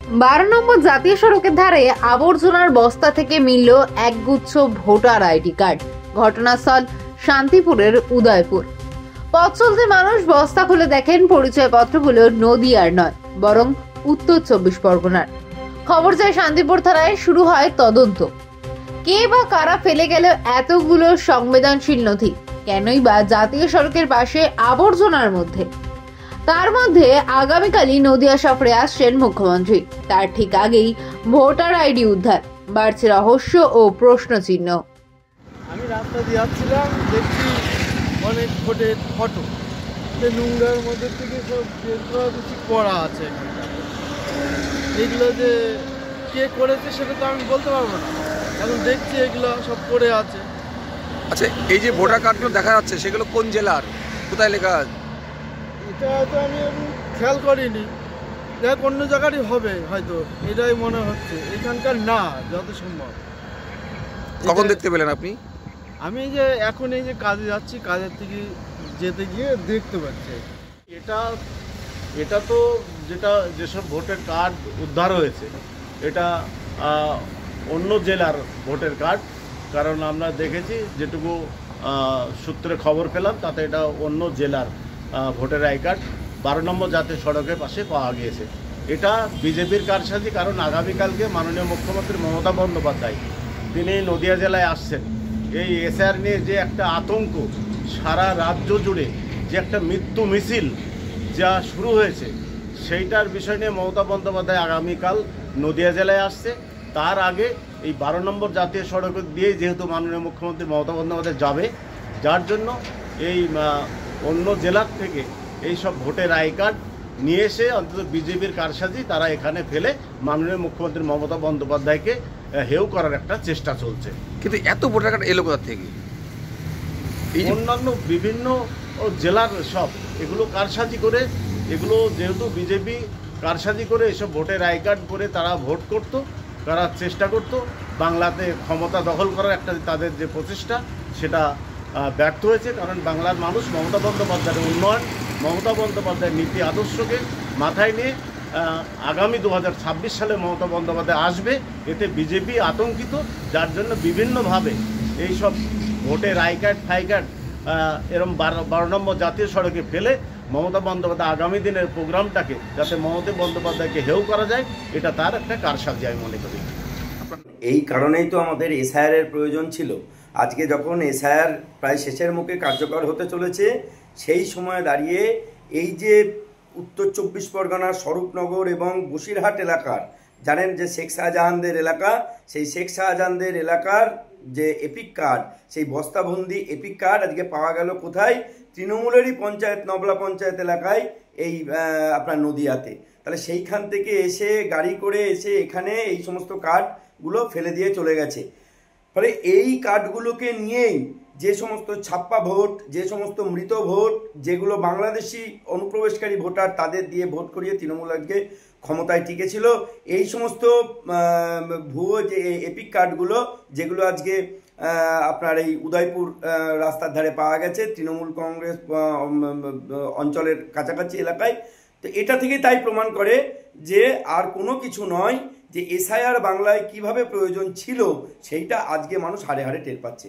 12 নম্বর জাতীয় সড়কের ধারে আবর্জনার বস্তা থেকে মিলল একগুচ্ছ ভোটার আইডি কার্ড। ঘটনাস্থল শান্তিপুরের উদয়পুর। পথ চলতে মানুষ বস্তা খুলে দেখেন পরিচয়পত্রগুলো নদিয়ার নয়, বরং উত্তর 24 পরগনার। খবর যায় শান্তিপুর থানায়, শুরু হয় তদন্ত। কে বা কারা ফেলে গেল এতগুলো সংবেদনশীল নথি? কেনই বা জাতীয় সড়কের পাশে আবর্জনার মধ্যে? তার মধ্যে আগামীকালই নদিয়া সফরে আসছেন মুখ্যমন্ত্রী। তার ঠিক আগেই ভোটার আইডি উদ্ধার, বাড়ছে রহস্য ও প্রশ্ন চিহ্ন। আমি রাস্তা দিয়ে যাচ্ছিলাম, দেখছি অনেক ভোটের ফটো, নোংরার মধ্যে থেকে সব বের করা বেশি করা আছে এখানটা। এগুলো যে কে করেছে সেটা তো আমি বলতে পারবো না, এখন দেখছি এগুলো সব পড়ে আছে। আচ্ছা, এই যে ভোটার কার্ডগুলো দেখা যাচ্ছে সেগুলো কোন জেলার, কোথায় লেখা আছে? এটা হয়তো আমি খেয়াল করিনি, দেখ অন্য জায়গারই হবে হয়তো, এটাই মনে হচ্ছে, এখানকার না যত সম্ভব। কখন দেখতে পেলেন আপনি? আমি যে এখন এই যে কাজে যাচ্ছি, কাজের থেকে যেতে গিয়ে দেখতে পাচ্ছি। এটা তো যেসব ভোটার কার্ড উদ্ধার হয়েছে এটা অন্য জেলার ভোটার কার্ড, কারণ আমরা দেখেছি যেটুকু সূত্রে খবর পেলাম তাতে এটা অন্য জেলার ভোটার আই কার্ড 12 নম্বর জাতীয় সড়কের পাশে পাওয়া গিয়েছে। এটা বিজেপির কারসাজি, কারণ আগামীকালকে মাননীয় মুখ্যমন্ত্রী মমতা বন্দ্যোপাধ্যায় তিনি নদিয়া জেলায় আসছেন। এই এসআর নিয়ে যে একটা আতঙ্ক সারা রাজ্য জুড়ে, যে একটা মৃত্যু মিছিল যা শুরু হয়েছে, সেইটার বিষয় নিয়ে মমতা বন্দ্যোপাধ্যায় আগামীকাল নদিয়া জেলায় আসছে। তার আগে এই 12 নম্বর জাতীয় সড়ক দিয়ে যেহেতু মাননীয় মুখ্যমন্ত্রী মমতা বন্দ্যোপাধ্যায় যাবে, যার জন্য এই অন্য জেলার থেকে এই সব ভোটের আই কার্ড নিয়ে এসে অন্তত বিজেপির কারসাজি তারা এখানে ফেলে মাননীয় মুখ্যমন্ত্রী মমতা বন্দ্যোপাধ্যায়কে হেউ করার একটা চেষ্টা চলছে। কিন্তু এত ভোটার কার্ড এলো কোথা থেকে? অন্যান্য বিভিন্ন জেলার সব এগুলো কারসাজি করে, এগুলো যেহেতু বিজেপি কারসাজি করে এসব ভোটের আই কার্ড করে তারা ভোট করার চেষ্টা করত, বাংলাতে ক্ষমতা দখল করার একটা তাদের যে প্রচেষ্টা সেটা ব্যর্থ হয়েছে। কারণ বাংলার মানুষ মমতা বন্দ্যোপাধ্যায়ের উন্নয়ন, মমতা বন্দ্যোপাধ্যায়ের নীতি আদর্শকে মাথায় নিয়ে আগামী 2026 সালে মমতা বন্দ্যোপাধ্যায় আসবে, এতে বিজেপি আতঙ্কিত, যার জন্য বিভিন্নভাবে এইসব ভোটের আই কার্ড ফাই কার্ড এরম 12 নম্বর জাতীয় সড়কে ফেলে মমতা বন্দ্যোপাধ্যায় আগামী দিনের প্রোগ্রামটাকে যাতে মমতা বন্দ্যোপাধ্যায়কে হেউ করা যায়, এটা তার একটা কারসাজি আমি মনে করি। এই কারণেই তো আমাদের এসআইআর এর প্রয়োজন ছিল। আজকে যখন এসআইআর প্রায় শেষের মুখে কার্যকর হতে চলেছে, সেই সময় দাঁড়িয়ে এই যে উত্তর 24 পরগনার স্বরূপনগর এবং বসিরহাট এলাকার, জানেন যে শেখ শাহজাহানদের এলাকা, সেই শেখ শাহজাহানদের এলাকার যে এপিক কার্ড, সেই বস্তাবন্দি এপিক কার্ড আজকে পাওয়া গেল কোথায়? তৃণমূলেরই পঞ্চায়েত, নবলা পঞ্চায়েত এলাকায়, এই আপনার নদিয়াতে। তাহলে সেইখান থেকে এসে গাড়ি করে এসে এখানে এই সমস্ত কার্ডগুলো ফেলে দিয়ে চলে গেছে। ফলে এই কার্ডগুলোকে নিয়েই যে সমস্ত ছাপ্পা ভোট, যে সমস্ত মৃত ভোট, যেগুলো বাংলাদেশি অনুপ্রবেশকারী ভোটার তাদের দিয়ে ভোট করিয়ে তৃণমূল আজকে ক্ষমতায় টিকেছিল, এই সমস্ত ভুয়ো যে এপিক কার্ডগুলো যেগুলো আজকে আপনার এই উদয়পুর রাস্তার ধারে পাওয়া গেছে তৃণমূল কংগ্রেস অঞ্চলের কাছাকাছি এলাকায়, তো এটা থেকে তাই প্রমাণ করে যে আর কোনো কিছু নয়, যে এসআইআর বাংলায় কিভাবে প্রয়োজন ছিল সেইটা আজকে মানুষ হাড়ে হাড়ে টের পাচ্ছে।